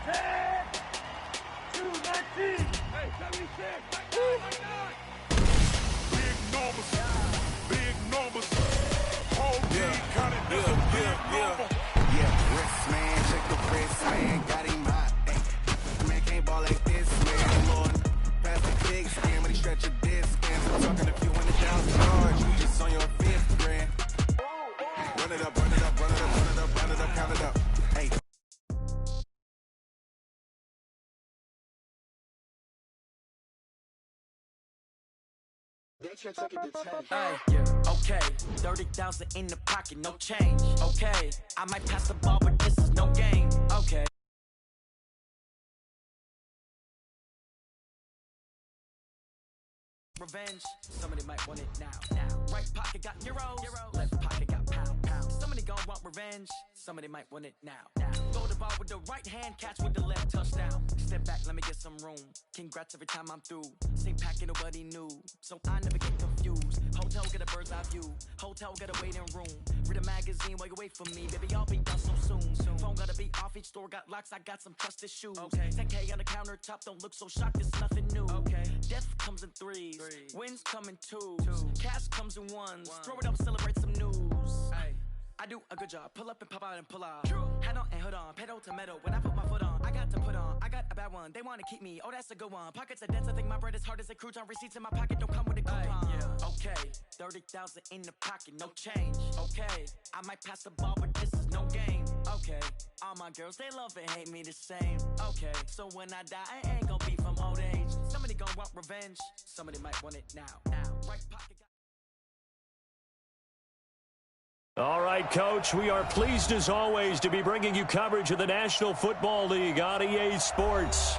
Hey, 76. Big numbers. Big numbers. Whole team counted this a big number. Yeah, wrist man, check the wrist man, got him hot. Ay, man can't ball like this, man. Lord, pass the big skin when he stretch a disc. I'm talking a few $100,000. You just on your fifth grand. Run it up, run it up, run it up, run it up, run it up, count it up. Hey. Okay, 30,000 in the pocket, no change. Okay, I might pass the ball, but this is no game. Okay. Revenge, somebody might want it now. Right pocket got euros, left pocket got pound. Somebody gon' want revenge, somebody might want it now. Throw the ball with the right hand, catch with the left, touchdown. Step back, let me get some room. Congrats every time I'm through. Same packet, nobody knew, so I never get confused. Hotel get a bird's eye view, hotel get a waiting room. Read a magazine while you wait for me, baby, I'll be done so soon. Phone gotta be off, each store got locks, I got some trusted shoes. 10K on the countertop, don't look so shocked, it's nothing new. Death comes in threes, wins come in twos, cash comes in ones. Throw it up, celebrate some news. I do a good job, pull up and pop out and pull out. Hat on and hood on, pedal to metal. When I put my foot on, I got to put on. I got a bad one, they want to keep me. Oh, that's a good one. Pockets are dense, I think my bread is hard as a crouton. Receipts in my pocket don't come with a coupon. Okay, 30,000 in the pocket, no change. Okay, I might pass the ball, but this is no game. Okay, all my girls, they love and hate me the same. Okay, so when I die, I ain't gonna be from old age. Somebody gon' want revenge, somebody might want it now. Right pocket got... All right, Coach, we are pleased as always to be bringing you coverage of the National Football League on EA Sports.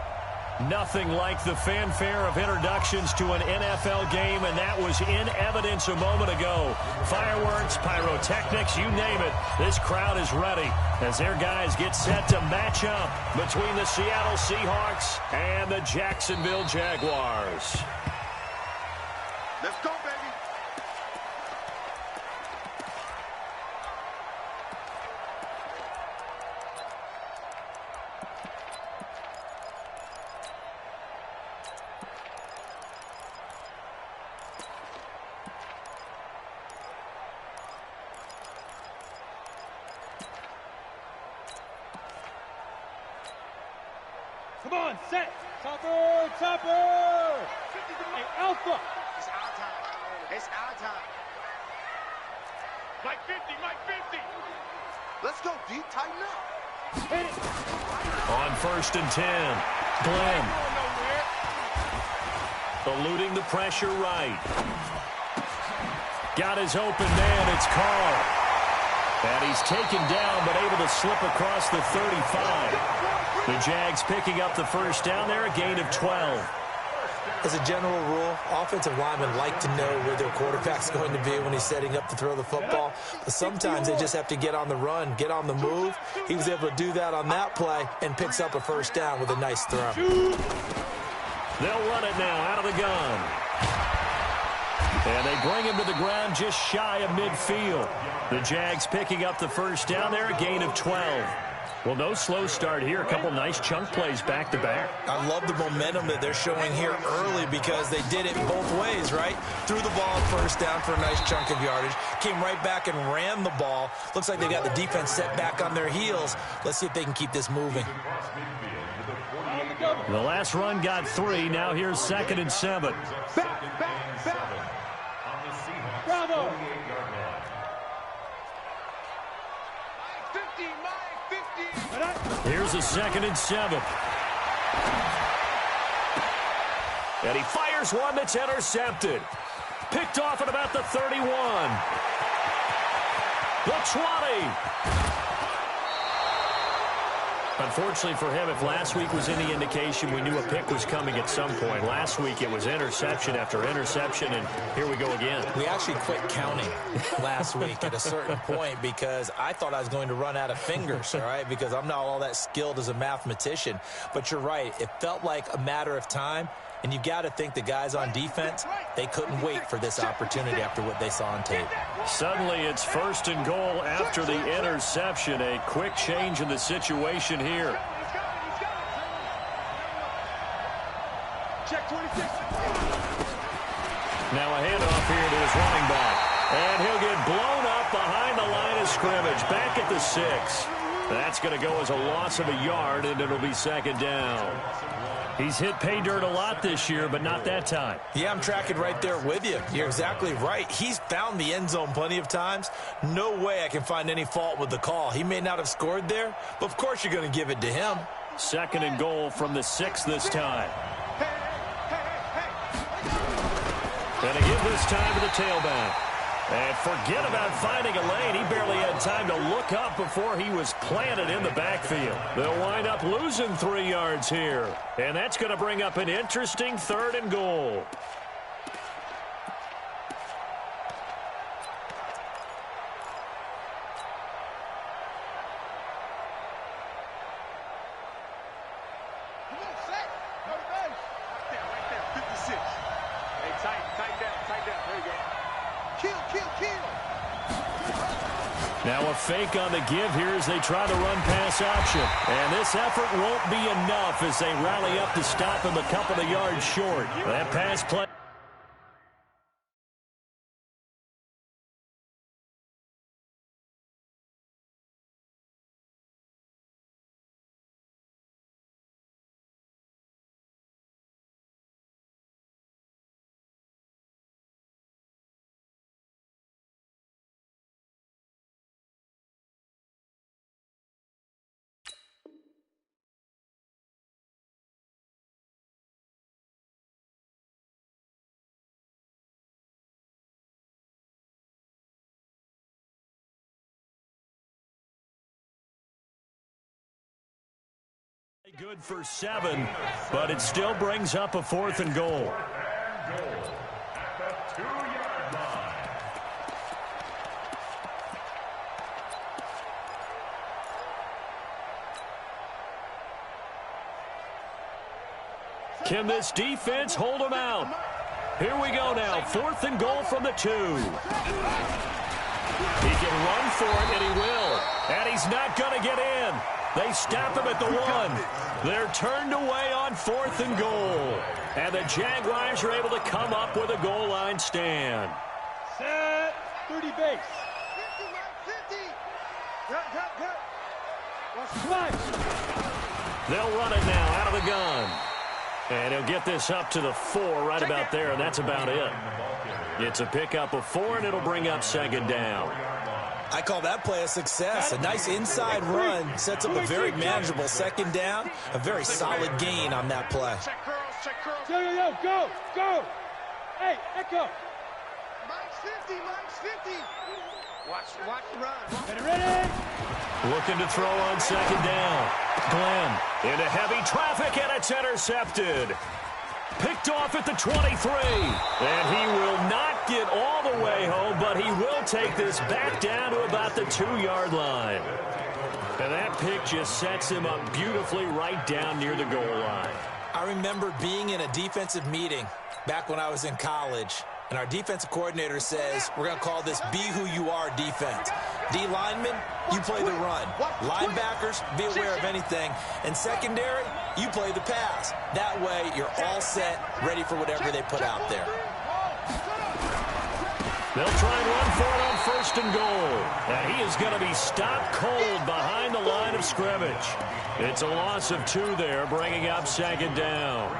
Nothing like the fanfare of introductions to an NFL game, and that was in evidence a moment ago. Fireworks, pyrotechnics, you name it. This crowd is ready as their guys get set to match up between the Seattle Seahawks and the Jacksonville Jaguars. Let's go, baby. Come on, set. Topper, topper. Hey, Alpha. It's our time. It's our time. Mike 50, Mike 50. Let's go, D. Tighten up. Hit it. On 1st and 10, Glenn. Eluding the pressure right. Got his open man, it's Carr. And he's taken down, but able to slip across the 35. The Jags picking up the first down there, a gain of 12. As a general rule, offensive linemen like to know where their quarterback's going to be when he's setting up to throw the football. But sometimes they just have to get on the run, get on the move. He was able to do that on that play and picks up a first down with a nice throw. They'll run it now out of the gun. And they bring him to the ground just shy of midfield. The Jags picking up the first down there, a gain of 12. Well, no slow start here. A couple nice chunk plays back-to-back. I love the momentum that they're showing here early because they did it both ways, right? Threw the ball first down for a nice chunk of yardage. Came right back and ran the ball. Looks like they got the defense set back on their heels. Let's see if they can keep this moving. The last run got 3. Now here's 2nd and 7. Bravo. Here's a 2nd and 7. And he fires one that's intercepted. Picked off at about the 31. The 20. Unfortunately for him, if last week was any indication, we knew a pick was coming at some point. Last week it was interception after interception, and here we go again. We actually quit counting last week at a certain point because I thought I was going to run out of fingers, all right, because I'm not all that skilled as a mathematician. But you're right. It felt like a matter of time, and you got to think the guys on defense, they couldn't wait for this opportunity after what they saw on tape. Suddenly it's 1st and goal after the interception. A quick change in the situation here. Check 26. Now a handoff here to his running back. And he'll get blown up behind the line of scrimmage. Back at the 6. That's going to go as a loss of a yard, and it'll be second down. He's hit pay dirt a lot this year, but not that time. Yeah, I'm tracking right there with you. You're exactly right. He's found the end zone plenty of times. No way I can find any fault with the call. He may not have scored there, but of course you're going to give it to him. Second and goal from the 6 this time. And a give this time to the tailback. And forget about finding a lane. He barely had time to look up before he was planted in the backfield. They'll wind up losing 3 yards here. And that's going to bring up an interesting third and goal. Now a fake on the give here as they try to run pass option. And this effort won't be enough as they rally up to stop him a couple of yards short. That pass play. Good for 7, but it still brings up a 4th and goal. Can this defense hold them out? Here we go now. 4th and goal from the 2. He can run for it, and he will. And he's not going to get in. They stop him at the 1. They're turned away on 4th and goal. And the Jaguars are able to come up with a goal line stand. Set. 30 base. 50. They'll run it now out of the gun. And he'll get this up to the 4 right about there, and that's about it. It's a pickup of 4, and it'll bring up second down. I call that play a success. A nice inside run sets up a very manageable second down. A very solid gain on that play. Yo, go. Hey, Echo. Mike's 50. Watch the run. Ready? Looking to throw on second down. Glenn into heavy traffic, and it's intercepted. Picked off at the 23. And he will not get all the way home, but he will take this back down to about the 2-yard line. And that pick just sets him up beautifully right down near the goal line. I remember being in a defensive meeting back when I was in college, and our defensive coordinator says, we're going to call this Be Who You Are defense. D linemen, you play the run. Linebackers, be aware of anything. And secondary, you play the pass. That way, you're all set, ready for whatever they put out there. They'll try and run for it on 1st and goal. And he is going to be stopped cold behind the line of scrimmage. It's a loss of 2 there, bringing up second down.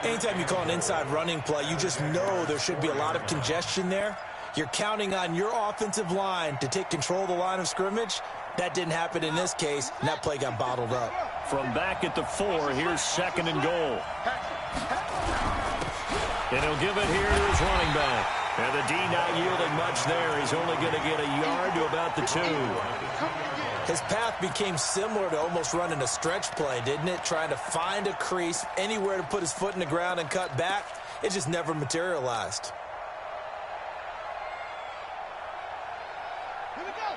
Anytime you call an inside running play, you just know there should be a lot of congestion there. You're counting on your offensive line to take control of the line of scrimmage. That didn't happen in this case, and that play got bottled up. From back at the 4, here's second and goal. And he'll give it here to his running back. And the D not yielding much there. He's only going to get a yard to about the 2. His path became similar to almost running a stretch play, didn't it? Trying to find a crease, anywhere to put his foot in the ground and cut back. It just never materialized.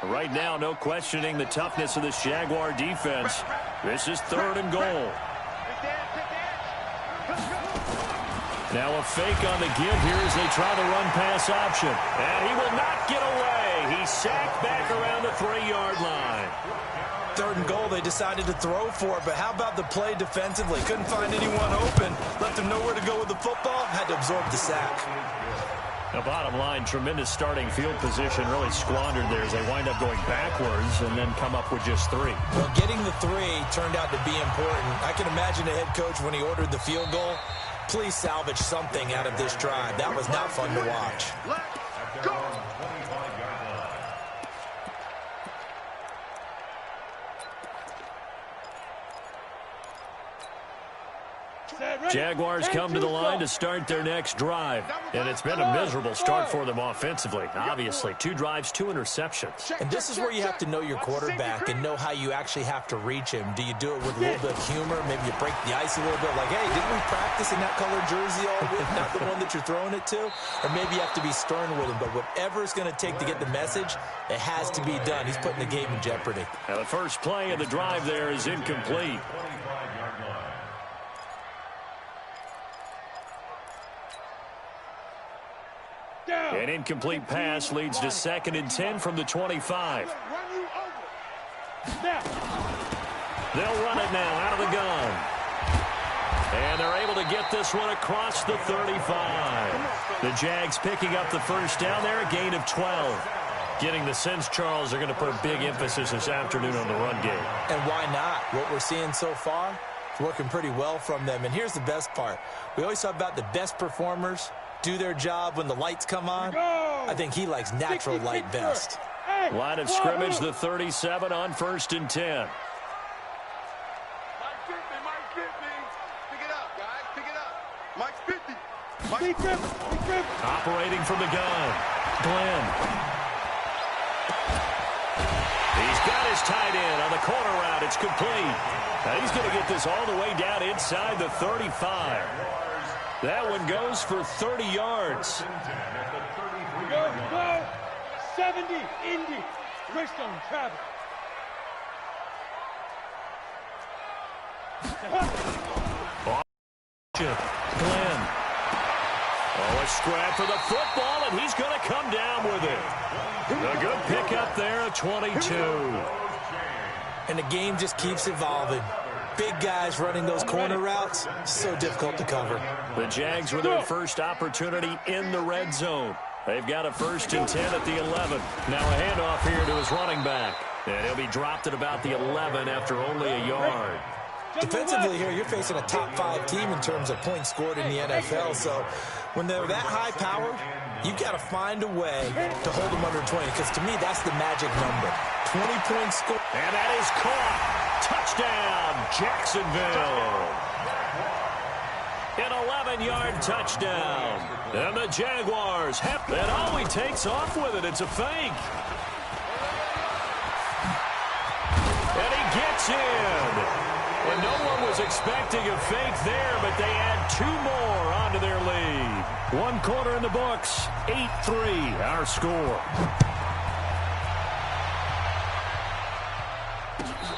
Right now, no questioning the toughness of this Jaguar defense. This is 3rd and goal. Now a fake on the give here as they try the run pass option. And he will not get away. He's sacked back around the 3-yard line. 3rd and goal, they decided to throw for it. But how about the play defensively? Couldn't find anyone open. Left them nowhere to go with the football. Had to absorb the sack. The bottom line, tremendous starting field position, really squandered there as they wind up going backwards and then come up with just 3. Well, getting the 3 turned out to be important. I can imagine the head coach when he ordered the field goal. Please salvage something out of this drive. That was not fun to watch. Let's go. Jaguars come to the line to start their next drive. And it's been a miserable start for them offensively. Obviously, 2 drives, 2 interceptions. And this is where you have to know your quarterback and know how you actually have to reach him. Do you do it with a little bit of humor? Maybe you break the ice a little bit like, hey, didn't we practice in that colored jersey all week? Not the one that you're throwing it to? Or maybe you have to be stern with him. But whatever it's going to take to get the message, it has to be done. He's putting the game in jeopardy. Now, the first play of the drive there is incomplete. An incomplete pass leads to 2nd and 10 from the 25. They'll run it now out of the gun. And they're able to get this one across the 35. The Jags picking up the first down there, a gain of 12. Getting the sense, Charles, they're going to put a big emphasis this afternoon on the run game. And why not? What we're seeing so far, it's working pretty well from them. And here's the best part. We always talk about the best performers do their job when the lights come on. I think he likes natural light best. Line of scrimmage, the 37 on 1st and 10. Operating from the gun, Glenn. He's got his tight end on the corner route. It's complete. Now he's going to get this all the way down inside the 35. That one goes for 30 yards. Go. 70, Indy. Richstone, travel. Glenn. Oh, a scrap for the football, and he's going to come down with it. A good pickup there, a 22. And the game just keeps evolving. Big guys running those corner routes, so difficult to cover. The Jags with their first opportunity in the red zone. They've got a 1st and 10 at the 11. Now a handoff here to his running back. And he'll be dropped at about the 11 after only a yard. Defensively here, you're facing a top 5 team in terms of points scored in the NFL. So when they're that high powered, you got to find a way to hold them under 20. Because to me, that's the magic number. 20 points scored. And that is caught. Touchdown, Jacksonville. An 11-yard touchdown. And the Jaguars have it. Oh, he takes off with it. It's a fake. And he gets in. And no one was expecting a fake there, but they add 2 more onto their lead. 1 quarter in the books. 8-3, our score.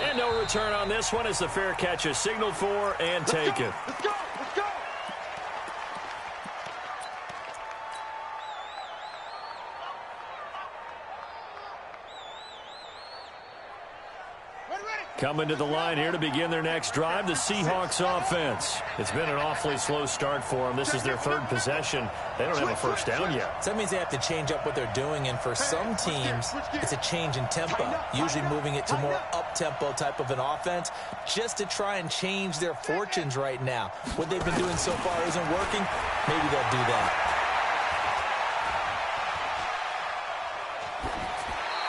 And no return on this one as the fair catch is signaled for and taken. Let's go. Coming to the line here to begin their next drive, the Seahawks offense. It's been an awfully slow start for them. This is their 3rd possession. They don't have a first down yet. So that means they have to change up what they're doing, and for some teams, it's a change in tempo, usually moving it to more up-tempo type of an offense, just to try and change their fortunes right now. What they've been doing so far isn't working. Maybe they'll do that.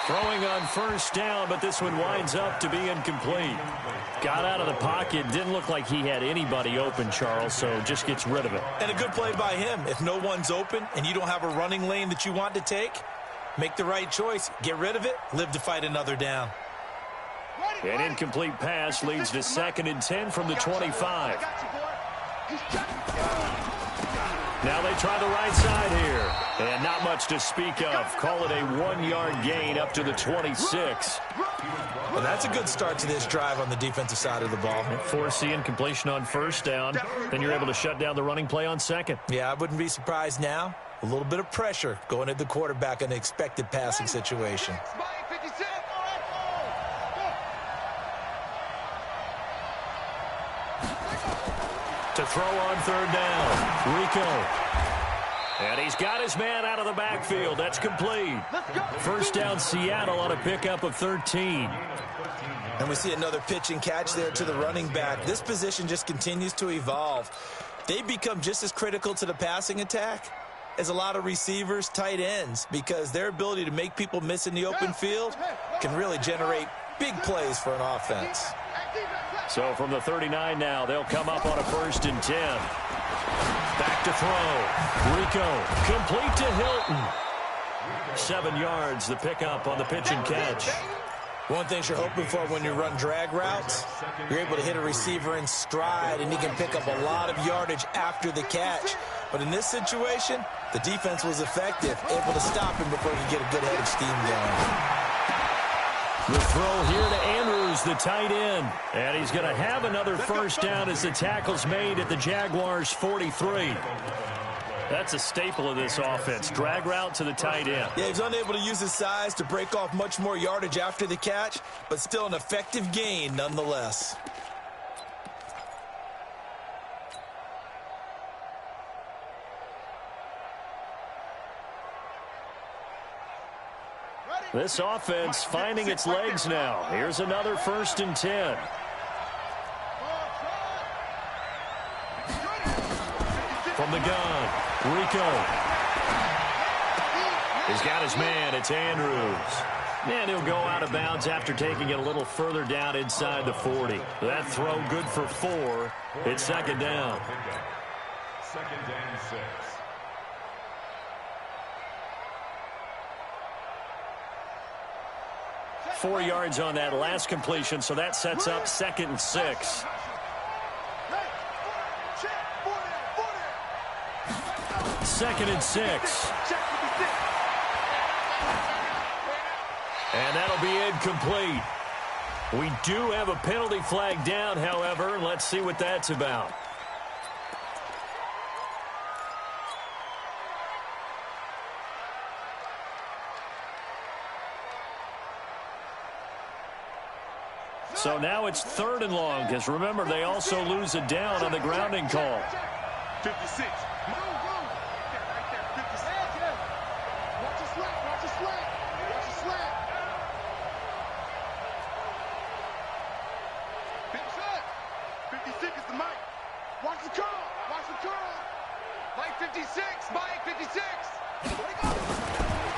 Throwing on first down, but this one winds up to be incomplete. Got out of the pocket. Didn't look like he had anybody open, Charles, so just gets rid of it. And a good play by him. If no one's open and you don't have a running lane that you want to take, make the right choice. Get rid of it. Live to fight another down. An incomplete pass leads to 2nd and 10 from the 25. Now they try the right side here. And not much to speak of. Call it a 1-yard gain up to the 26. Well, that's a good start to this drive on the defensive side of the ball. Force the incompletion on first down. Then you're able to shut down the running play on 2nd. Yeah, I wouldn't be surprised now. A little bit of pressure going at the quarterback in an expected passing situation. To throw on third down, Rico. And he's got his man out of the backfield. That's complete. First down, Seattle on a pickup of 13. And we see another pitch and catch there to the running back. This position just continues to evolve. They become just as critical to the passing attack as a lot of receivers, tight ends, because their ability to make people miss in the open field can really generate big plays for an offense. So from the 39 now, they'll come up on a 1st and 10. Back to throw. Rico, complete to Hilton. 7 yards, the pickup on the pitch and catch. One thing you're hoping for when you run drag routes, you're able to hit a receiver in stride, and he can pick up a lot of yardage after the catch. But in this situation, the defense was effective, able to stop him before he could get a good head of steam going. The throw here to Andrews, the tight end. And he's going to have another first down as the tackle's made at the Jaguars' 43. That's a staple of this offense. Drag route to the tight end. Yeah, he's unable to use his size to break off much more yardage after the catch, but still an effective gain nonetheless. This offense finding its legs now. Here's another 1st and 10. From the gun, Rico. He's got his man. It's Andrews. And he'll go out of bounds after taking it a little further down inside the 40. That throw good for 4. It's 2nd down. 2nd and 6. Four yards on that last completion, so that sets up 2nd and 6. Second and 6. And that'll be incomplete. We do have a penalty flag down, however. Let's see what that's about. So now it's 3rd and long, because remember, they also lose a down on the grounding call. 56.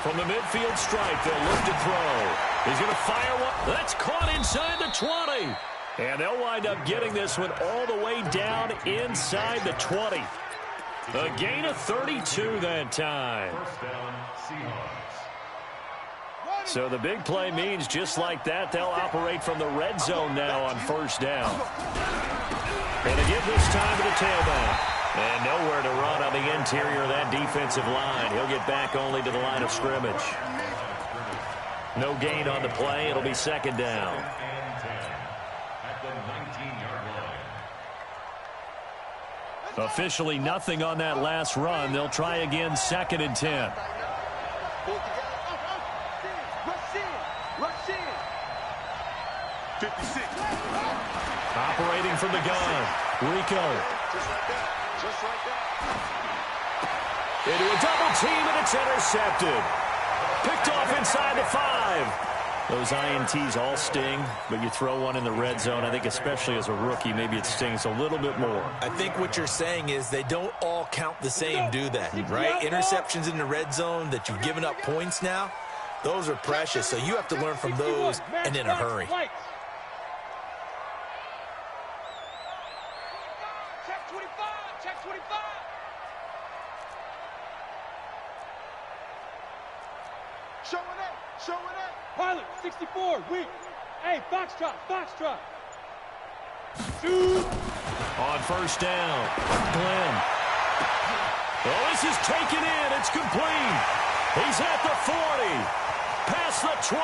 From the midfield stripe, they'll look to throw. He's going to fire one. That's caught inside the 20. And they'll wind up getting this one all the way down inside the 20. A gain of 32 that time. So the big play means just like that, they'll operate from the red zone now on 1st down. And to give this time to the tailback. And nowhere to run on the interior of that defensive line. He'll get back only to the line of scrimmage. No gain on the play. It'll be 2nd down. At the 19-yard line. Officially nothing on that last run. They'll try again 2nd and 10. Operating from the gun. Rico. Into a double team, and it's intercepted. Picked off inside the 5. Those INTs all sting, but you throw one in the red zone, I think especially as a rookie, maybe it stings a little bit more. I think what you're saying is they don't all count the same, do they? Right? Interceptions in the red zone that you've given up points now, those are precious, so you have to learn from those and in a hurry. Pilot, 64, weak. Hey, Foxtrot, Foxtrot. Shoot. On 1st down, Glenn. Oh, this is taken in. It's complete. He's at the 40. Past the 20.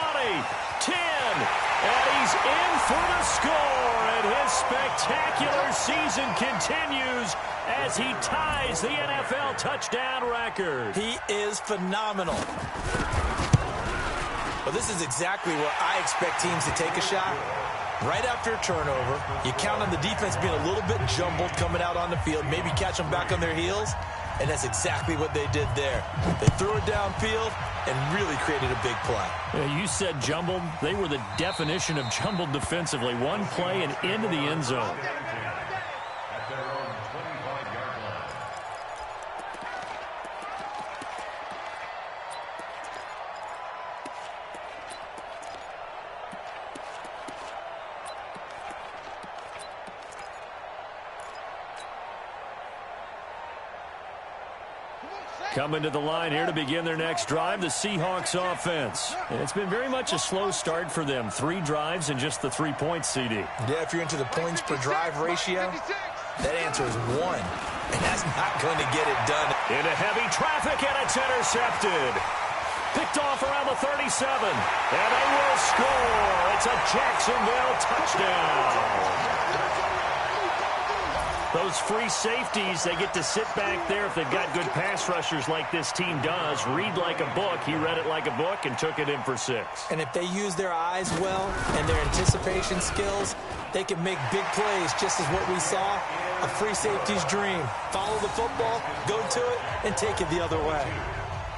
10. And he's in for the score. And his spectacular season continues as he ties the NFL touchdown record. He is phenomenal. Well, this is exactly where I expect teams to take a shot. right after a turnover. You count on the defense being a little bit jumbled coming out on the field, maybe catch them back on their heels, and that's exactly what they did there. They threw it downfield and really created a big play. Yeah, you said jumbled. They were the definition of jumbled defensively. One play and into the end zone. Coming to the line here to begin their next drive, the Seahawks offense. And it's been very much a slow start for them. 3 drives and just the 3 points, CD. Yeah, if you're into the points per drive ratio, that answer is 1. And that's not going to get it done. Into heavy traffic, and it's intercepted. Picked off around the 37. And they will score. It's a Jacksonville touchdown. Those free safeties, they get to sit back there if they've got good pass rushers like this team does. Read like a book. He read it like a book and took it in for 6. And if they use their eyes well and their anticipation skills, they can make big plays, just as what we saw, a free safety's dream. Follow the football, go to it, and take it the other way.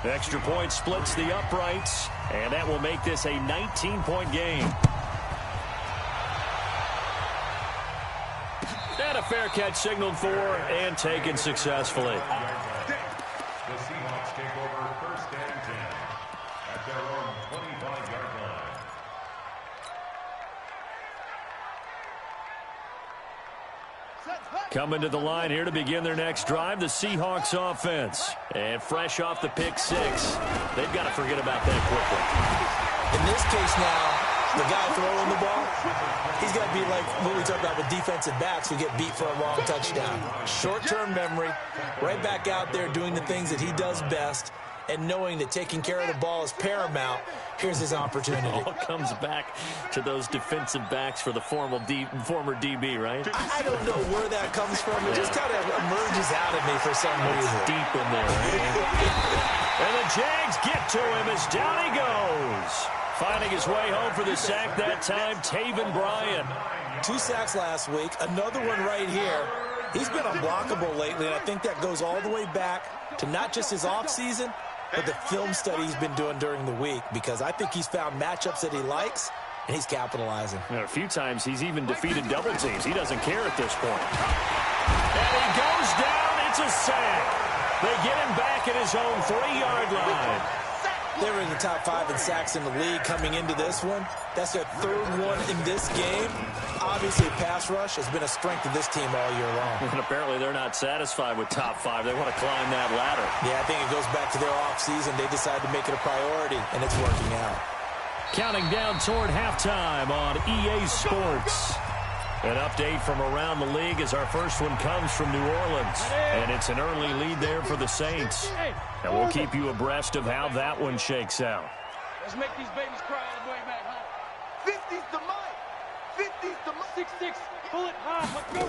Extra point splits the uprights, and that will make this a 19-point game. And a fair catch signaled for and taken successfully. The Seahawks take over 1st and 10 at their own 25-yard line. Coming to the line here to begin their next drive, the Seahawks offense. And fresh off the pick 6, they've got to forget about that quickly. In this case now, the guy throwing the ball, he's got to be like what we talk about with defensive backs who get beat for a long touchdown. Short-term memory, right back out there doing the things that he does best, and knowing that taking care of the ball is paramount. Here's his opportunity. It all comes back to those defensive backs for the former DB, right? I don't know where that comes from. It just kind of emerges out of me for some reason. It's deep in there, right? And the Jags get to him as down he goes. Finding his way home for the sack that time, Taven Bryan. 2 sacks last week, another one right here. He's been unblockable lately, and I think that goes all the way back to not just his offseason, but the film study he's been doing during the week, because I think he's found matchups that he likes, and he's capitalizing. A few times he's even defeated double teams. He doesn't care at this point. And he goes down. It's a sack. They get him back at his own 3-yard line. They were in the top 5 in sacks in the league coming into this one. That's their 3rd one in this game. Obviously, pass rush has been a strength of this team all year long. And apparently they're not satisfied with top 5. They want to climb that ladder. Yeah, I think it goes back to their offseason. They decided to make it a priority, and it's working out. Counting down toward halftime on EA Sports. An update from around the league as our first one comes from New Orleans. And it's an early lead there for the Saints. And we'll keep you abreast of how that one shakes out. Let's make these babies cry all the way back home. 50's the mic. 50's the mic. 6-6, pull it high. Let's go.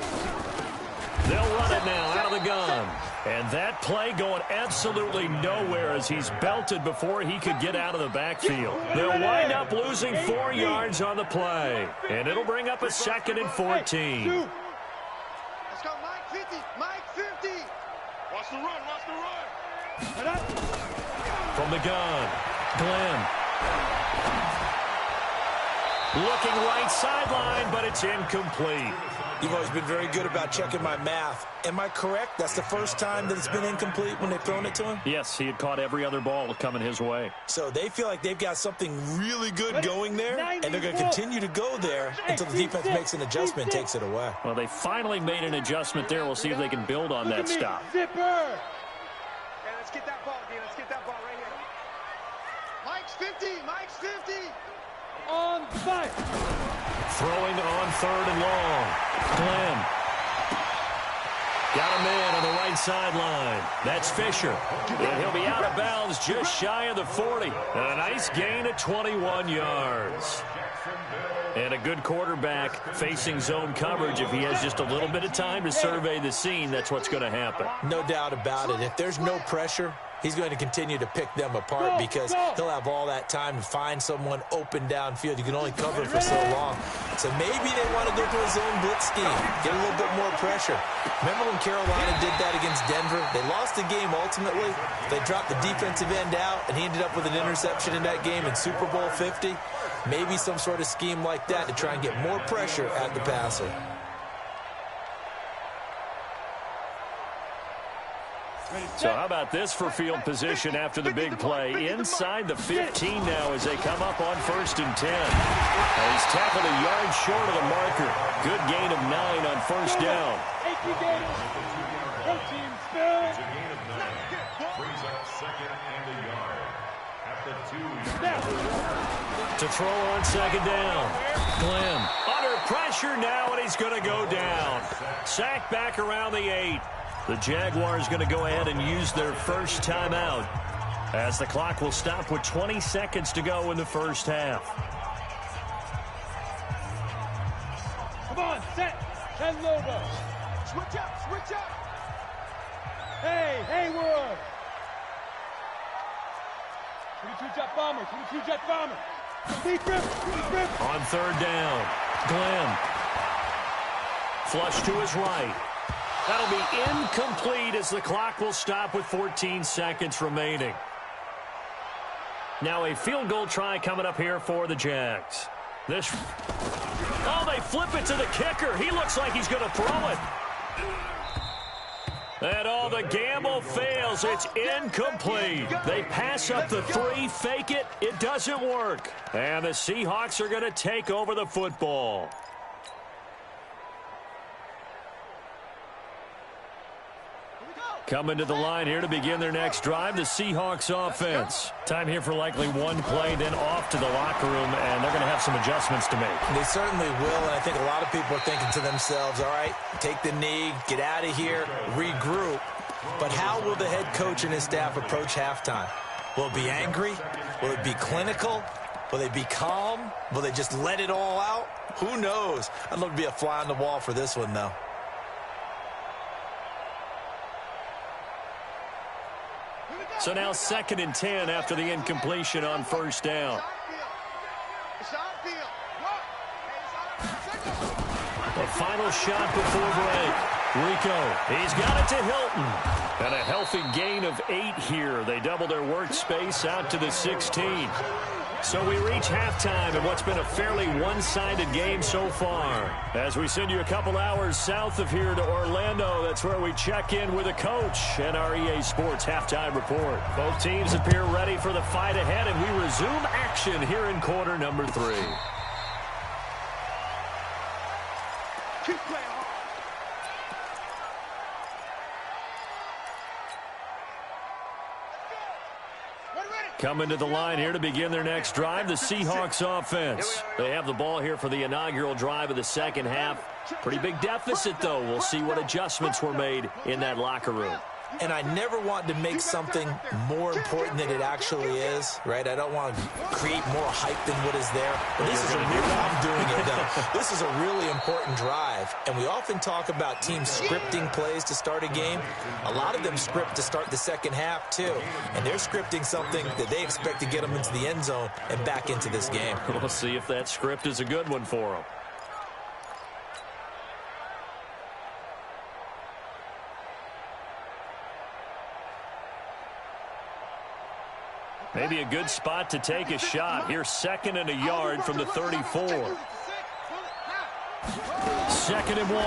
They'll run it now out of the gun. And that play going absolutely nowhere as he's belted before he could get out of the backfield. They'll wind up losing 4 yards on the play. And it'll bring up a 2nd and 14. Let's go, Mike 50. Mike 50. Watch the run, watch the run. From the gun, Glenn. Looking right sideline, but it's incomplete. You've always been very good about checking my math. Am I correct? That's the first time that it's been incomplete when they've thrown it to him? Yes, he had caught every other ball coming his way. So they feel like they've got something really good going there, and they're going to continue to go there until the defense makes an adjustment and takes it away. Well, they finally made an adjustment there. We'll see if they can build on that stop. Zipper. Okay, let's get that ball, D. Let's get that ball right here. Mike's 50. Mike's 50. On fire. Throwing on 3rd and long. Glenn. Got him in on the right sideline. That's Fisher. And he'll be out of bounds just shy of the 40. And a nice gain of 21 yards. And a good quarterback facing zone coverage. If he has just a little bit of time to survey the scene, that's what's going to happen. No doubt about it. If there's no pressure, he's going to continue to pick them apart because he'll have all that time to find someone open downfield. You can only cover for so long. So maybe they want to go to a zone blitz scheme, get a little bit more pressure. Remember when Carolina did that against Denver? They lost the game ultimately. They dropped the defensive end out, and he ended up with an interception in that game in Super Bowl 50. Maybe some sort of scheme like that to try and get more pressure at the passer. So how about this for field position after the big play? Inside the 15 now as they come up on 1st and 10. He's tackled a yard short of the marker. Good gain of 9 on 1st down. To throw on 2nd down. Glenn under pressure now, and he's going to go down. Sacked back around the 8. The Jaguars going to go ahead and use their first timeout as the clock will stop with 20 seconds to go in the first half. Come on, set. 10 logo. Switch up, switch up. Hey, Hayward. 22 jet bomber, 22 jet bomber. Deep rip, deep rip. On 3rd down, Glenn. Flush to his right. That'll be incomplete as the clock will stop with 14 seconds remaining. Now a field goal try coming up here for the Jags. Oh, they flip it to the kicker. He looks like he's going to throw it. And all the gamble fails. It's incomplete. They pass up the 3, fake it. It doesn't work. And the Seahawks are going to take over the football. Coming to the line here to begin their next drive, the Seahawks offense. Time here for likely one play, then off to the locker room, and they're going to have some adjustments to make. They certainly will, and I think a lot of people are thinking to themselves, all right, take the knee, get out of here, regroup. But how will the head coach and his staff approach halftime? Will it be angry? Will it be clinical? Will they be calm? Will they just let it all out? Who knows? I'd love to be a fly on the wall for this one, though. So now 2nd and 10 after the incompletion on 1st down. The final shot before break. Rico, he's got it to Hilton. And a healthy gain of 8 here. They double their workspace out to the 16. So we reach halftime in what's been a fairly one-sided game so far. As we send you a couple hours south of here to Orlando, that's where we check in with a coach and our EA Sports halftime report. Both teams appear ready for the fight ahead, and we resume action here in quarter number 3. Keep playing. Coming to the line here to begin their next drive, the Seahawks offense. They have the ball here for the inaugural drive of the second half. Pretty big deficit, though. We'll see what adjustments were made in that locker room. And I never want to make something more important than it actually is, right? I don't want to create more hype than what is there. But this is a real, I'm doing it though. This is a really important drive. And we often talk about teams scripting plays to start a game. A lot of them script to start the second half too. And they're scripting something that they expect to get them into the end zone and back into this game. We'll see if that script is a good one for them. Maybe a good spot to take a shot. Here's 2nd and a yard from the 34. 2nd and 1.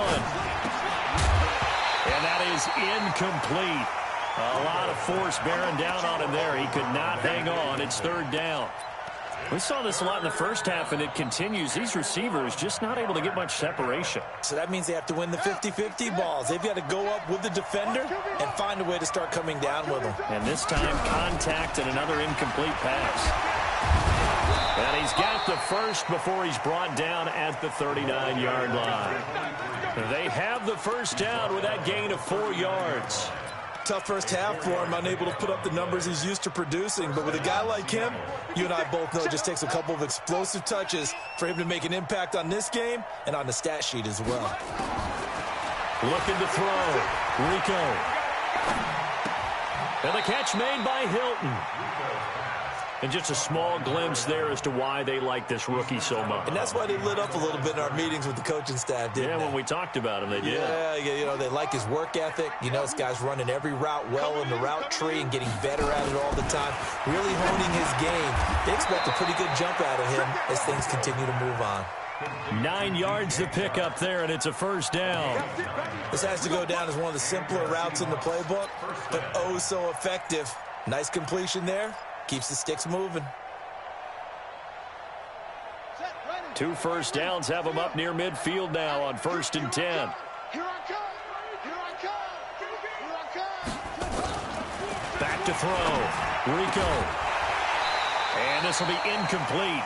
And that is incomplete. A lot of force bearing down on him there. He could not hang on. It's 3rd down. We saw this a lot in the first half, and it continues. These receivers just not able to get much separation. So that means they have to win the 50-50 balls. They've got to go up with the defender and find a way to start coming down with them. And this time, contact and another incomplete pass. And he's got the first before he's brought down at the 39-yard line. They have the first down with that gain of 4 yards. Tough first half for him, unable to put up the numbers he's used to producing. But with a guy like him, you and I both know it just takes a couple of explosive touches for him to make an impact on this game and on the stat sheet as well. Looking to throw. Rico. And the catch made by Hilton. And just a small glimpse there as to why they like this rookie so much. And that's why they lit up a little bit in our meetings with the coaching staff, didn't they? Yeah, when we talked about him, they did. Yeah, you know, they like his work ethic. You know, this guy's running every route well in the route tree and getting better at it all the time, really honing his game. They expect a pretty good jump out of him as things continue to move on. 9 yards to pick up there, and it's a first down. This has to go down as one of the simpler routes in the playbook, but oh so effective. Nice completion there. Keeps the sticks moving. 2 first downs have them up near midfield now on 1st and 10. Here I come. Here I come. Here I come. Back to throw. Rico. And this will be incomplete.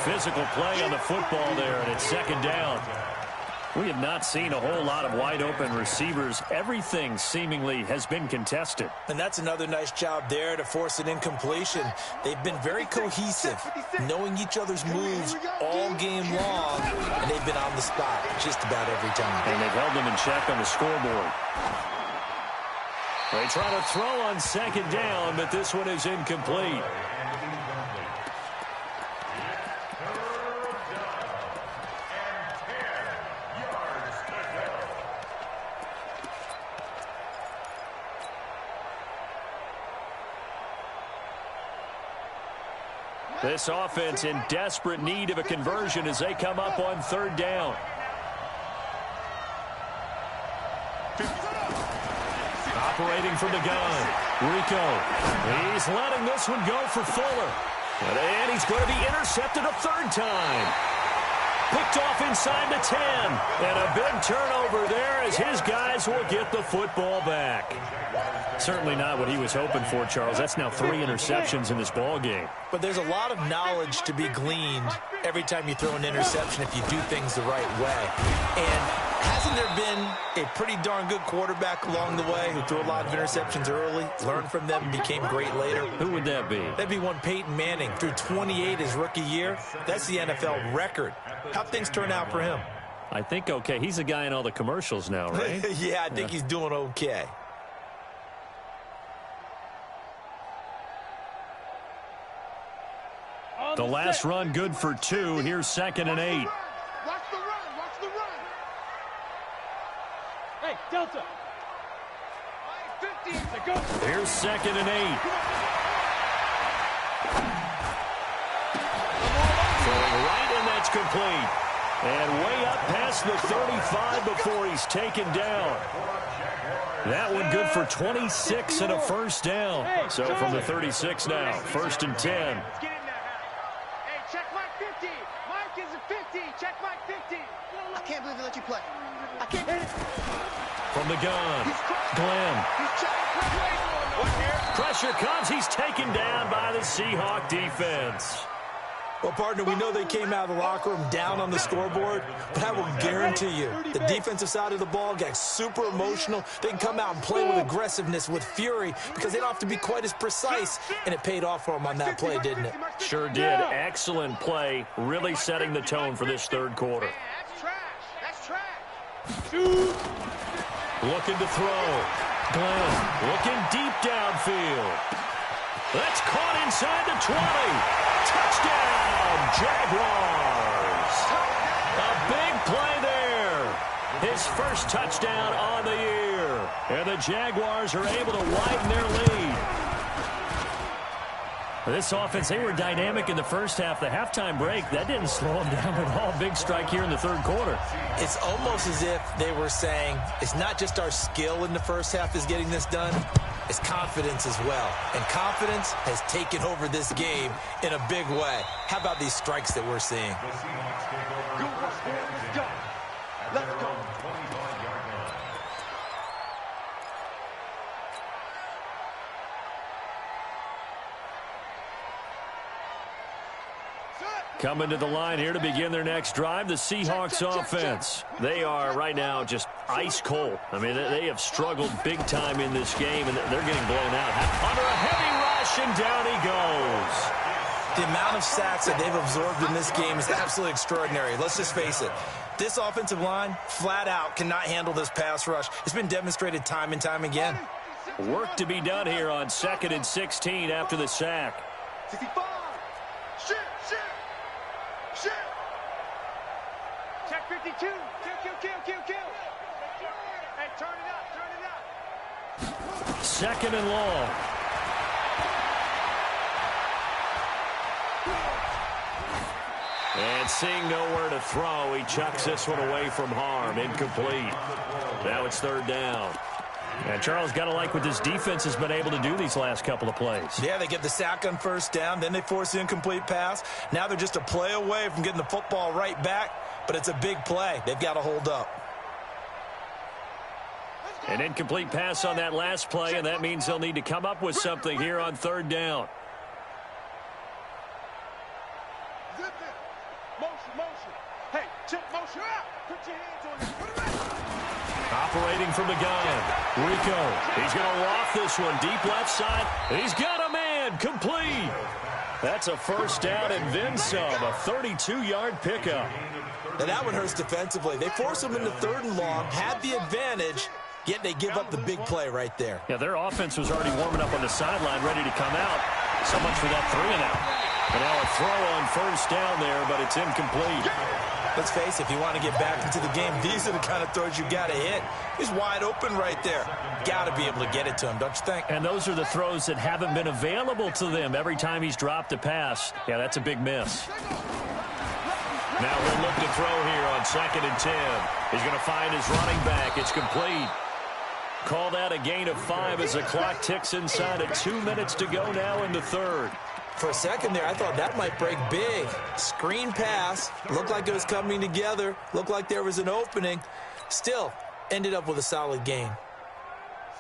Physical play on the football there, and it's 2nd down. We have not seen a whole lot of wide-open receivers. Everything seemingly has been contested. And that's another nice job there to force an incompletion. They've been very cohesive, knowing each other's moves all game long, and they've been on the spot just about every time. And they've held them in check on the scoreboard. They try to throw on 2nd down, but this one is incomplete. This offense in desperate need of a conversion as they come up on 3rd down. Operating from the gun, Rico. He's letting this one go for Fuller. And he's going to be intercepted a 3rd time. Picked off inside the 10. And a big turnover there as his guys will get the football back. Certainly not what he was hoping for, Charles. That's now 3 interceptions in this ball game. But there's a lot of knowledge to be gleaned every time you throw an interception if you do things the right way. And hasn't there been a pretty darn good quarterback along the way who threw a lot of interceptions early, learned from them, and became great later? Who would that be? That'd be one Peyton Manning. Threw 28 his rookie year. That's the NFL record. How'd things turn out for him? I think okay. He's a guy in all the commercials now, right? Yeah, I think he's doing okay. The last run good for 2. Here's 2nd and 8. Watch the run. Watch the run. Hey, Delta. 15 to go. Here's 2nd and 8. Throwing right, and that's complete. And way up past the 35 before he's taken down. That one good for 26 and a first down. So from the 36 now, 1st and 10. Check Mike 50. Mike is a 50. Check Mike 50. I can't believe they let you play. I can't. From the gun, Glenn. Pressure comes. He's taken down by the Seahawk defense. Well, partner, we know they came out of the locker room down on the scoreboard, but I will guarantee you the defensive side of the ball got super emotional. They can come out and play with aggressiveness, with fury, because they don't have to be quite as precise, and it paid off for them on that play, didn't it? Sure did. Excellent play, really setting the tone for this 3rd quarter. That's trash. That's trash. Looking to throw. Glenn looking deep downfield. That's caught inside the 20. Touchdown, Jaguars. A big play there. His first touchdown on the year. And the Jaguars are able to widen their lead. This offense, they were dynamic in the first half. The halftime break, that didn't slow them down at all. Big strike here in the 3rd quarter. It's almost as if they were saying, it's not just our skill in the first half that's getting this done, it's confidence as well. And confidence has taken over this game in a big way. How about these strikes that we're seeing? Let's go. Coming to the line here to begin their next drive, the Seahawks offense. They are right now just ice cold. I mean, they have struggled big time in this game, and they're getting blown out. Under a heavy rush, and down he goes. The amount of sacks that they've absorbed in this game is absolutely extraordinary. Let's just face it. This offensive line, flat out, cannot handle this pass rush. It's been demonstrated time and time again. Work to be done here on 2nd and 16 after the sack. 65. Shit. Check 52. Kill. Hey, turn it up. 2nd and long. And seeing nowhere to throw, he chucks this one away from harm. Incomplete. Now it's 3rd down. And Charles, got to like what this defense has been able to do these last couple of plays. Yeah, they get the sack on 1st down, then they force the incomplete pass. Now they're just a play away from getting the football right back, but it's a big play. They've got to hold up. An incomplete pass on that last play, and that means they'll need to come up with something here on 3rd down. Motion. Hey, check motion. Put your hands on it. Put it right. Operating from the gun. Rico. He's going to loft this one deep left side. He's got a man. Complete. That's a 1st down and then some. A 32-yard pickup. Now that one hurts defensively. They force them into 3rd and long, had the advantage, yet they give up the big play right there. Yeah, their offense was already warming up on the sideline, ready to come out. So much for that 3-and-out. And now a throw on 1st down there, but it's incomplete. Let's face it, if you want to get back into the game, these are the kind of throws you got to hit. He's wide open right there. Got to be able to get it to him, don't you think? And those are the throws that haven't been available to them every time he's dropped a pass. Yeah, that's a big miss. Now we'll look to throw here on 2nd and 10. He's going to find his running back. It's complete. Call that a gain of 5 as the clock ticks inside of 2 minutes to go now in the 3rd. For a second there, I thought that might break big. Screen pass. Looked like it was coming together. Looked like there was an opening. Still, ended up with a solid gain.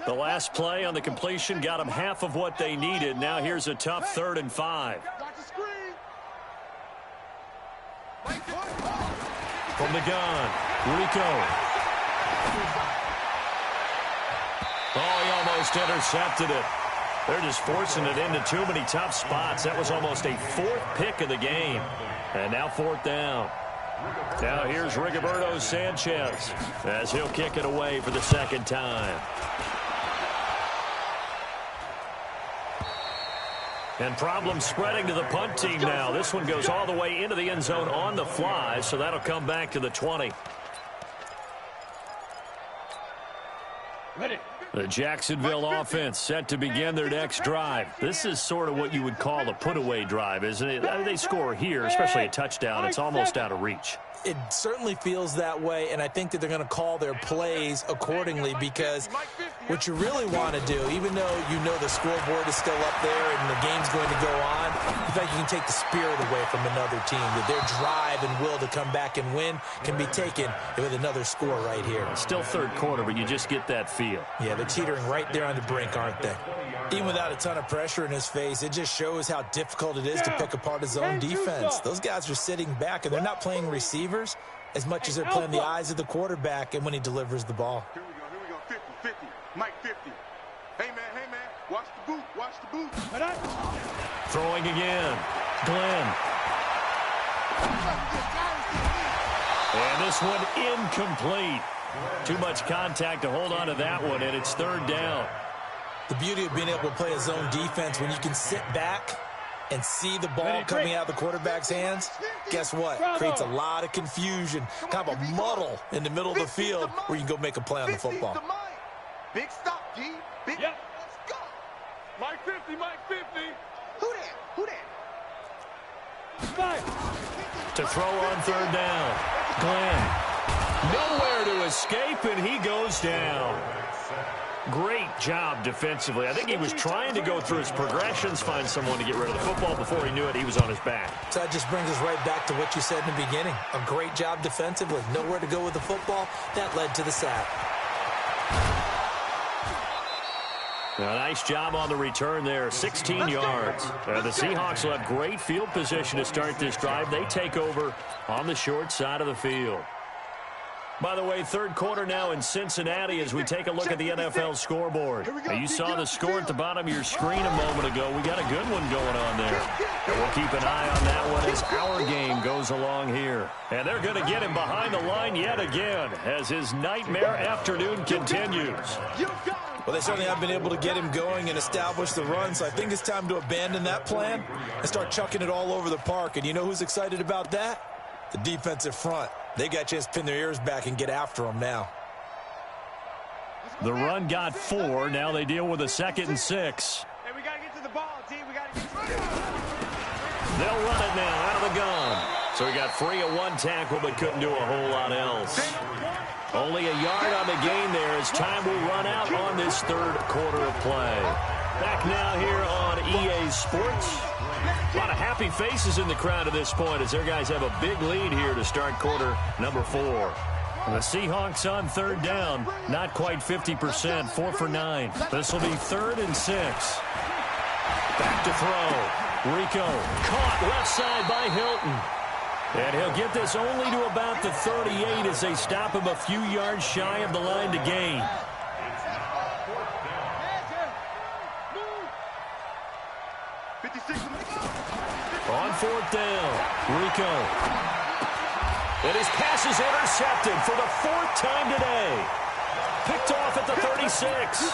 The last play on the completion got them half of what they needed. Now here's a tough 3rd and 5. From the gun, Rico. Oh, he almost intercepted it. They're just forcing it into too many tough spots. That was almost a 4th pick of the game. And now 4th down. Now here's Rigoberto Sanchez as he'll kick it away for the 2nd time. And problems spreading to the punt team now. This one goes all the way into the end zone on the fly, so that'll come back to the 20. Ready. The Jacksonville offense set to begin their next drive. This is sort of what you would call a put-away drive, isn't it? I mean, they score here, especially a touchdown. It's almost out of reach. It certainly feels that way, and I think that they're going to call their plays accordingly because what you really want to do, even though you know the scoreboard is still up there and the game's going to go on, in fact, you can take the spirit away from another team. That their drive and will to come back and win can be taken with another score right here. It's still 3rd quarter, but you just get that feel. Yeah, they're teetering right there on the brink, aren't they? Even without a ton of pressure in his face, it just shows how difficult it is to pick apart his own defense. Those guys are sitting back, and they're not playing receivers as much as they're playing the eyes of the quarterback and when he delivers the ball. Here we go. 50, Mike 50. Hey, man, watch the boot. Throwing again. Glenn. And this one incomplete. Too much contact to hold on to that one, and it's 3rd down. The beauty of being able to play a zone defense when you can sit back and see the ball coming out of the quarterback's hands, guess what? Creates a lot of confusion, kind of a muddle in the middle of the field where you can go make a play on the football. Big stop, G. Big. Yep. Let's go. Mike 50. Who that? To throw on 3rd down. Glenn. Nowhere to escape, and he goes down. Great job defensively. I think he was trying to go through his progressions, find someone to get rid of the football. Before he knew it, he was on his back. So that just brings us right back to what you said in the beginning. A great job defensively. Nowhere to go with the football. That led to the sack. A nice job on the return there, 16 yards. The Seahawks will have great field position to start this drive. They take over on the short side of the field. By the way, 3rd quarter now in Cincinnati as we take a look at the NFL scoreboard. You saw the score at the bottom of your screen a moment ago. We got a good one going on there. And we'll keep an eye on that one as our game goes along here. And they're going to get him behind the line yet again as his nightmare afternoon continues. Well, they certainly have been able to get him going and establish the run, so I think it's time to abandon that plan and start chucking it all over the park. And you know who's excited about that? The defensive front. They got a chance to pin their ears back and get after him now. The run got 4. Now they deal with a 2nd and 6. Hey, we got to get to the ball, T. We got to get to the ball. They'll run it now out of the gun. So he got free of 1 tackle but couldn't do a whole lot else. Only a yard on the gain there as time will run out on this 3rd quarter of play. Back now here on EA Sports. A lot of happy faces in the crowd at this point as their guys have a big lead here to start quarter number 4. The Seahawks on 3rd down, not quite 50%, 4 for 9. This will be 3rd and 6. Back to throw. Rico caught left side by Hilton. And he'll get this only to about the 38 as they stop him a few yards shy of the line to gain. On 4th down, Rico. And his pass is intercepted for the 4th time today. Picked off at the 36.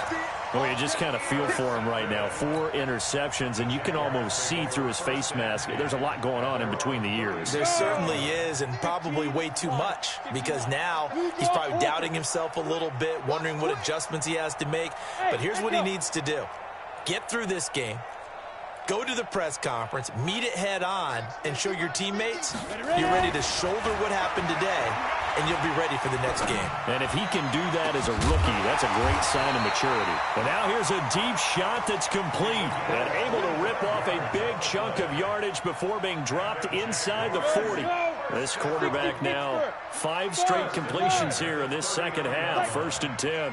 Well, you just kind of feel for him right now. 4 interceptions, and you can almost see through his face mask. There's a lot going on in between the ears. There certainly is, and probably way too much, because now he's probably doubting himself a little bit, wondering what adjustments he has to make. But here's what he needs to do. Get through this game. Go to the press conference, meet it head on, and show your teammates you're ready to shoulder what happened today, and you'll be ready for the next game. And if he can do that as a rookie, that's a great sign of maturity. And now here's a deep shot that's complete and able to rip off a big chunk of yardage before being dropped inside the 40. This quarterback now 5 straight completions here in this 2nd half, 1st and 10.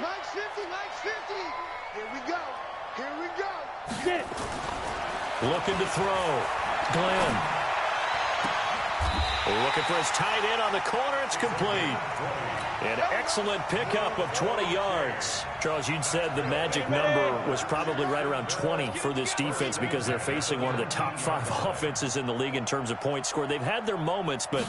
Mike's 50, Mike's 50. Here we go. Here we go. Looking to throw. Glenn. Looking for his tight end on the corner. It's complete. An excellent pickup of 20 yards. Charles, you'd said the magic number was probably right around 20 for this defense because they're facing one of the top 5 offenses in the league in terms of points scored. They've had their moments, but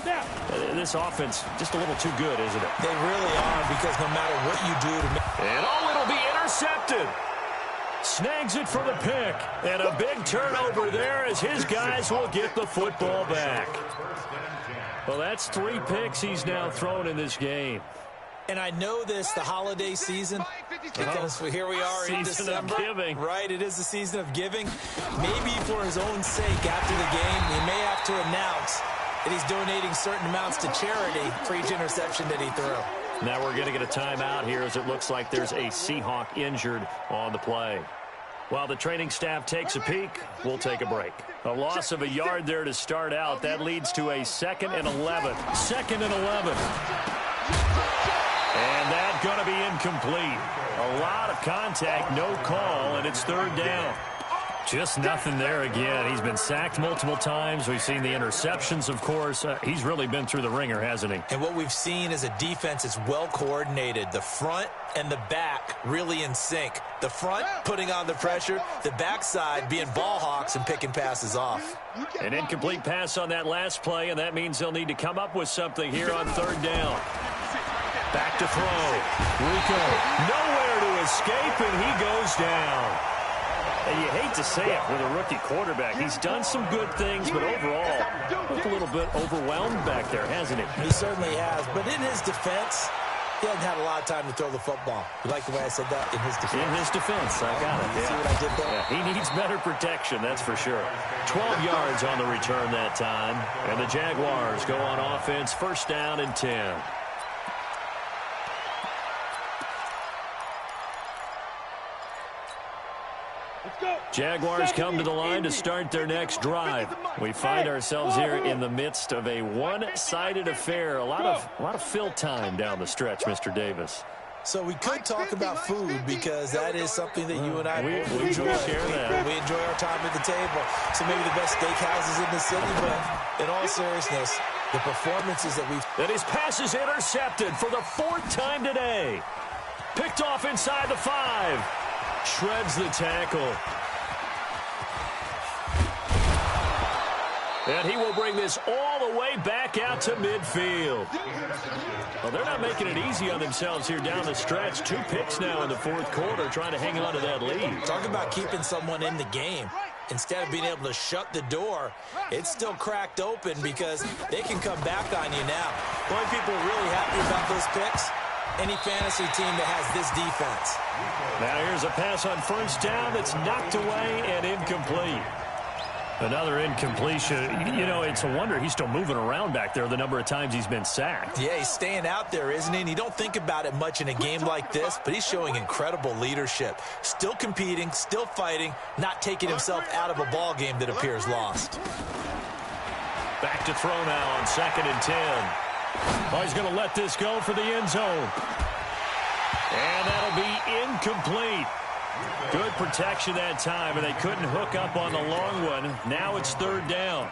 this offense just a little too good, isn't it? They really are, because no matter what you do to make... And it'll be intercepted. Snags it for the pick. And a big turnover there as his guys will get the football back. Well, that's 3 picks he's now thrown in this game. And I know this, the holiday season, because here we are in December. Season of giving. Right, it is the season of giving. Maybe for his own sake after the game, he may have to announce that he's donating certain amounts to charity for each interception that he threw. Now we're going to get a timeout here as it looks like there's a Seahawk injured on the play. While the training staff takes a peek, we'll take a break. A loss of a yard there to start out. That leads to a 2nd and 11. 2nd and 11. And that's going to be incomplete. A lot of contact, no call, and it's 3rd down. Just nothing there again. He's been sacked multiple times. We've seen the interceptions, of course. He's really been through the ringer, hasn't he? And what we've seen is a defense that's well coordinated. The front and the back really in sync. The front putting on the pressure, the backside being ball hawks and picking passes off. An incomplete pass on that last play, and that means they'll need to come up with something here on 3rd down. Back to throw. Rico nowhere to escape, and he goes down. And you hate to say it with a rookie quarterback. He's done some good things, but overall, looked a little bit overwhelmed back there, hasn't he? He certainly has. But in his defense, he hasn't had a lot of time to throw the football. You like the way I said that? In his defense. In his defense, I got it. You see what I did there? Yeah, he needs better protection, that's for sure. 12 yards on the return that time. And the Jaguars go on offense, 1st down and 10. Jaguars come to the line to start their next drive. We find ourselves here in the midst of a one-sided affair. A lot of fill time down the stretch, Mr. Davis. So we could talk about food because that is something that you and I we enjoy. share that. We enjoy our time at the table. So maybe the best steakhouses in the city, but in all seriousness, the performances that we've... And his pass is intercepted for the 4th time today. Picked off inside the 5. Shreds the tackle. And he will bring this all the way back out to midfield. Well, they're not making it easy on themselves here down the stretch. 2 picks now in the 4th quarter, trying to hang on to that lead. Talk about keeping someone in the game. Instead of being able to shut the door, it's still cracked open because they can come back on you now. The only people really happy about those picks, any fantasy team that has this defense. Now here's a pass on first down that's knocked away and incomplete. Another incompletion. You know, it's a wonder he's still moving around back there the number of times he's been sacked. Yeah, he's staying out there, isn't he? And you don't think about it much in a game like this, but he's showing incredible leadership. Still competing, still fighting, not taking himself out of a ball game that appears lost. Back to throw now on 2nd and 10. Oh, he's going to let this go for the end zone. And that'll be incomplete. Good protection that time, and they couldn't hook up on the long one. Now it's 3rd down.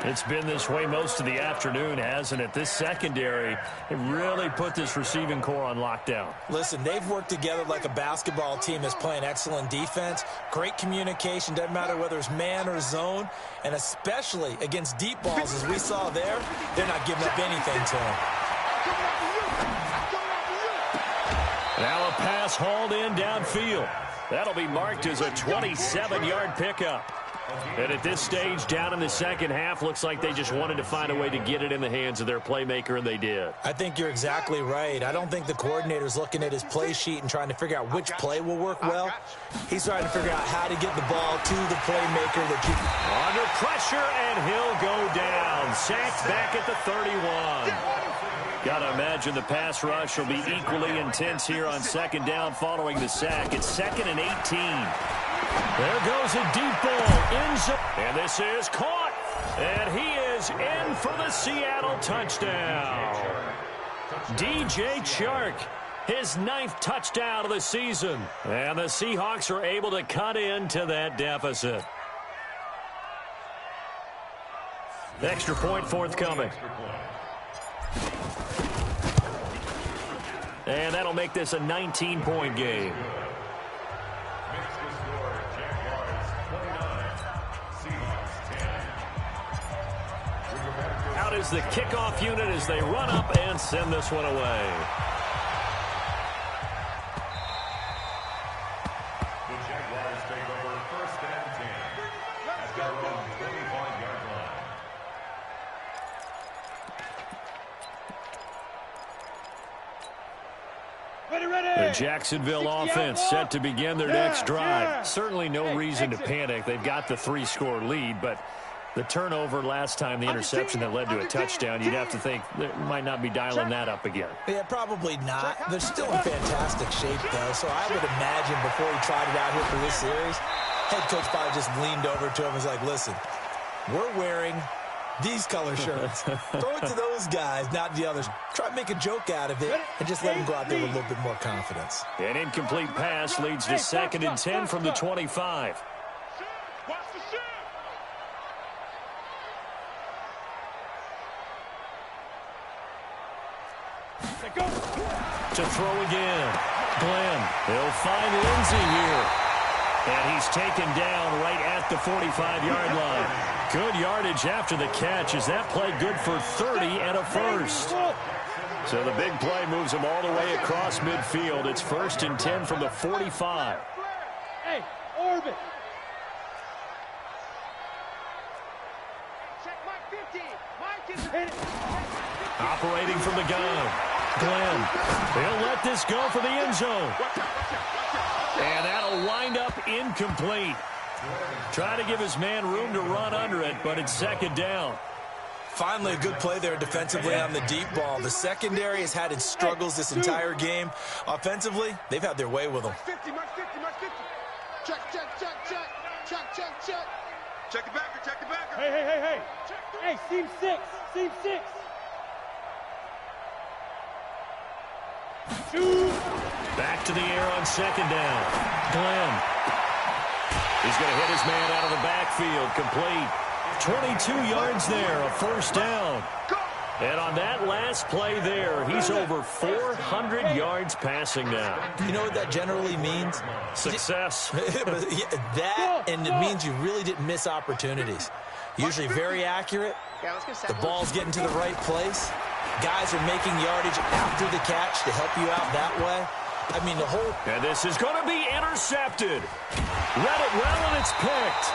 It's been this way most of the afternoon, hasn't it? This secondary, it really put this receiving core on lockdown. Listen, they've worked together like a basketball team that's playing excellent defense. Great communication, doesn't matter whether it's man or zone, and especially against deep balls, as we saw there, they're not giving up anything to him. Now a pass hauled in downfield. That'll be marked as a 27-yard pickup. And at this stage, down in the second half, looks like they just wanted to find a way to get it in the hands of their playmaker, and they did. I think you're exactly right. I don't think the coordinator's looking at his play sheet and trying to figure out which play will work well. He's trying to figure out how to get the ball to the playmaker that you... Under pressure, and he'll go down. Sacked back at the 31. Got to imagine the pass rush will be equally intense here on 2nd down following the sack. It's 2nd and 18. There goes a deep ball. And this is caught. And he is in for the Seattle touchdown. DJ Chark, his 9th touchdown of the season. And the Seahawks are able to cut into that deficit. Extra point forthcoming. And that'll make this a 19-point game. Out is the kickoff unit as they run up and send this one away. The Jaguars take over 1st and 10 at their own 25-yard line. The Jacksonville offense set to begin their next drive. Certainly no reason to panic. They've got the 3-score lead, but the turnover last time, the interception that led to a touchdown, you'd have to think they might not be dialing that up again. Yeah, probably not. They're still in fantastic shape, though, so I would imagine before he tried it out here for this series, head coach probably just leaned over to him and was like, listen, we're wearing these color shirts. Throw it to those guys, not the others. Try to make a joke out of it and just let them go out there with a little bit more confidence. An incomplete pass leads to 2nd and 10 from the 25. To throw again. Glenn. He'll find Lindsey here. And he's taken down right at the 45-yard line. Good yardage after the catch. Is that play good for 30 and a first? So the big play moves him all the way across midfield. It's 1st and 10 from the 45. Hey, orbit. Check Mike 50. Mike is hit it. Operating from the gun. Glenn. He'll let this go for the end zone. And that'll wind up incomplete. Trying to give his man room to run under it, but it's 2nd down. Finally, a good play there defensively on the deep ball. The secondary has had its struggles this entire game. Offensively, they've had their way with them. 50, Mike 50, Mike 50. Check, check, check, check. Check, check, check. Check the backer, check the backer. Hey, hey, hey, hey. Hey, seam 6, seam 6. Back to the air on 2nd down. Glenn. He's going to hit his man out of the backfield. Complete. 22 yards there, a 1st down. And on that last play there, he's over 400 yards passing now. You know what that generally means? Success. That, and it means you really didn't miss opportunities. Usually very accurate. The ball's getting to the right place. Guys are making yardage after the catch to help you out that way. I mean, the whole... And this is going to be intercepted. Read it well, and it's picked.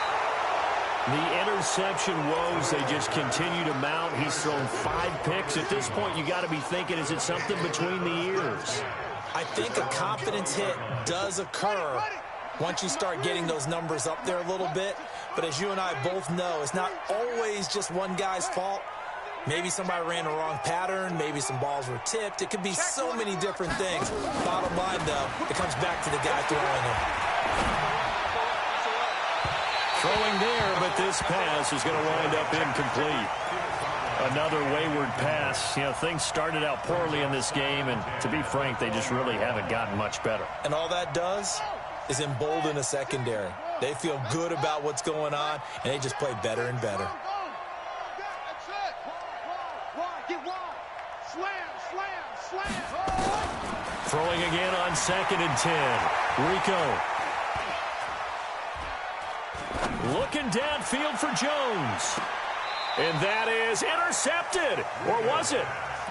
The interception woes, they just continue to mount. He's thrown 5 picks. At this point, you got to be thinking, is it something between the ears? I think a confidence hit does occur once you start getting those numbers up there a little bit. But as you and I both know, it's not always just one guy's fault. Maybe somebody ran the wrong pattern. Maybe some balls were tipped. It could be so many different things. Bottom line, though, it comes back to the guy throwing them. Throwing there, but this pass is going to wind up incomplete. Another wayward pass. You know, things started out poorly in this game, and to be frank, they just really haven't gotten much better. And all that does is embolden a secondary. They feel good about what's going on, and they just play better and better. Throwing again on 2nd and 10. Rico. Looking downfield for Jones. And that is intercepted. Or was it?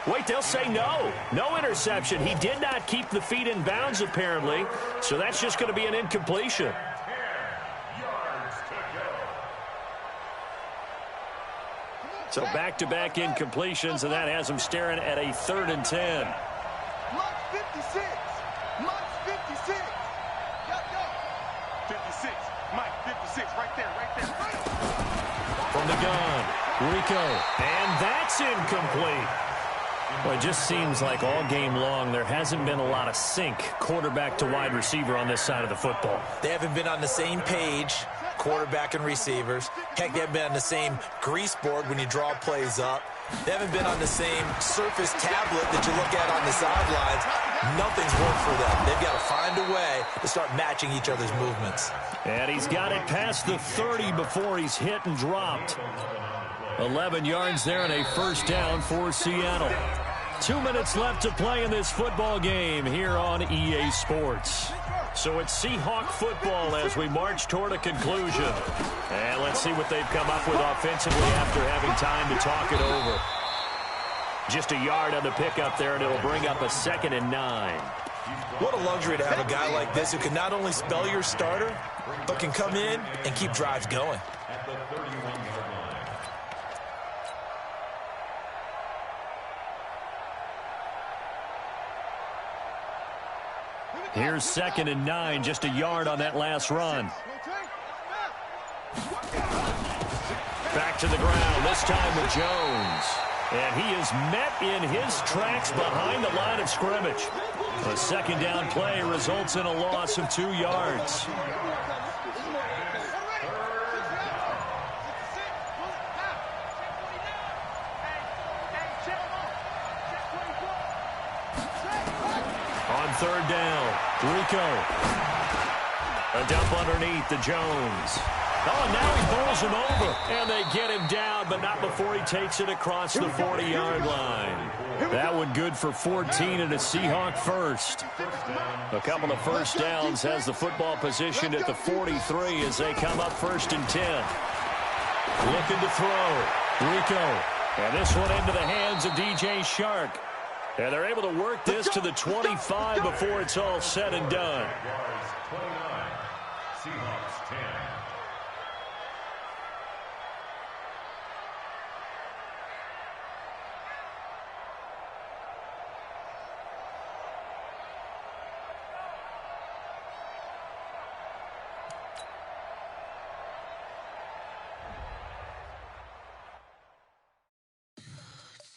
Wait, they'll say no. No interception. He did not keep the feet in bounds, apparently. So that's just going to be an incompletion. So back-to-back incompletions, and that has him staring at a 3rd and 10. Mark 56. Mark 56. Go. 56. Mike, 56. Right there. From the gun, Rico. And that's incomplete. Well, it just seems like all game long there hasn't been a lot of sync quarterback to wide receiver on this side of the football. They haven't been on the same page, quarterback and receivers. Heck, they haven't been on the same grease board when you draw plays up. They haven't been on the same surface tablet that you look at on the sidelines. Nothing's worked for them. They've got to find a way to start matching each other's movements. And he's got it past the 30 before he's hit and dropped. 11 yards there and a first down for Seattle. 2 minutes left to play in this football game here on EA Sports. So it's Seahawk football as we march toward a conclusion. And let's see what they've come up with offensively after having time to talk it over. Just a yard on the pickup there, and it'll bring up a 2nd and 9. What a luxury to have a guy like this who can not only spell your starter, but can come in and keep drives going. Here's 2nd and 9, just a yard on that last run. Back to the ground, this time with Jones. And he is met in his tracks behind the line of scrimmage. A 2nd down play results in a loss of 2 yards. On 3rd down, Rico. A dump underneath to Jones. Oh, and now he bowls him over. And they get him down, but not before he takes it across the 40-yard line. That one good for 14 and a Seahawk first. A couple of first downs has the football positioned at the 43 as they come up 1st and 10. Looking to throw. Rico. And this one into the hands of DJ Shark. And they're able to work this to the 25 before it's all said and done. Seahawks 10.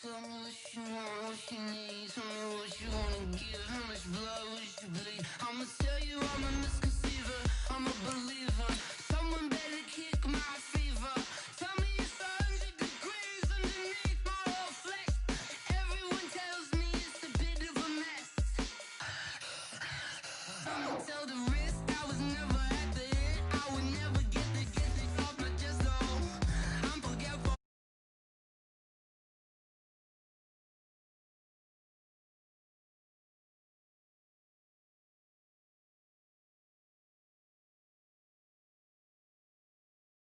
Tell me what you want, what you need. Tell me what you wanna give, how much